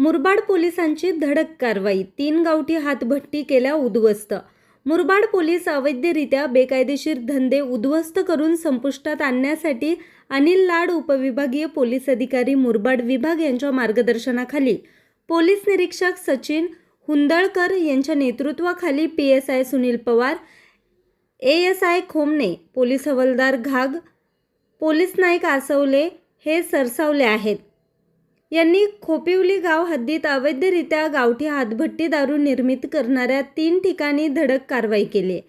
मुरबाड पोलिसांची धडक कारवाई, 3 गावठी हातभट्टी केल्या उद्ध्वस्त। मुरबाड पोलीस अवैधरित्या बेकायदेशीर धंदे उद्ध्वस्त करून संपुष्टात आणण्यासाठी अनिल लाड उपविभागीय पोलीस अधिकारी मुरबाड विभाग यांच्या मार्गदर्शनाखाली पोलीस निरीक्षक सचिन हुंदळकर यांच्या नेतृत्वाखाली PSI Sunil Pawar, ASI Khomne, police हवालदार घाग, पोलीस नाईक आसवले हे सरसावले आहेत। यांनी खोपिवली गाव हद्दीत अवैधरित्या गावठी हातभट्टी दारू निर्मित करणाऱ्या 3 ठिकाणी धडक कारवाई केली।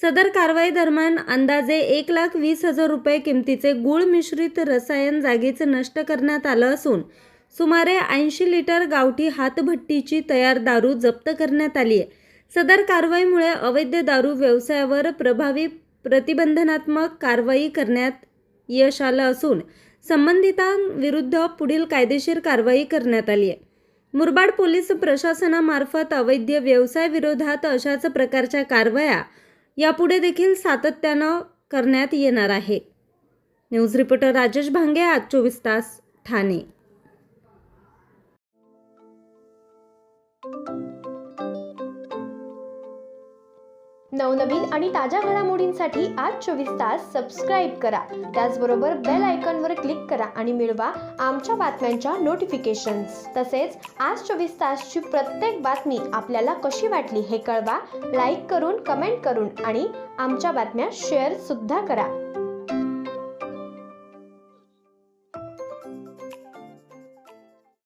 सदर कारवाई दरम्यान अंदाजे 1,20,000 रुपये किमतीचे गुळ मिश्रित रसायन जागीच नष्ट करण्यात आलं असून सुमारे 80 लिटर गावठी हातभट्टीची तयार दारू जप्त करण्यात आली आहे। सदर कारवाईमुळे अवैध दारू व्यवसायावर प्रभावी प्रतिबंधात्मक कारवाई करण्यात यश आलं असून संबंधितांविरुद्ध पुढील कायदेशीर कारवाई करण्यात आली आहे। मुरबाड पोलीस प्रशासनामार्फत अवैध व्यवसायाविरोधात अशाच प्रकारच्या कारवाया यापुढे देखील सातत्यानं करण्यात येणार आहे। न्यूज रिपोर्टर राजेश भांगे, आज 24 तास, ठाणे। नवनवीन आणि ताज्या घडामोडींसाठी आज 24 तास सबस्क्राईब करा। त्याचबरोबर बेल आयकॉनवर क्लिक करा आणि मिळवा आमच्या बातम्यांच्या नोटिफिकेशन्स। तसेच आज 24 तासची प्रत्येक बातमी आपल्याला कशी वाटली हे कळवा, लाईक करून, कमेंट करून आणि आमच्या बातम्या शेअर सुद्धा करा।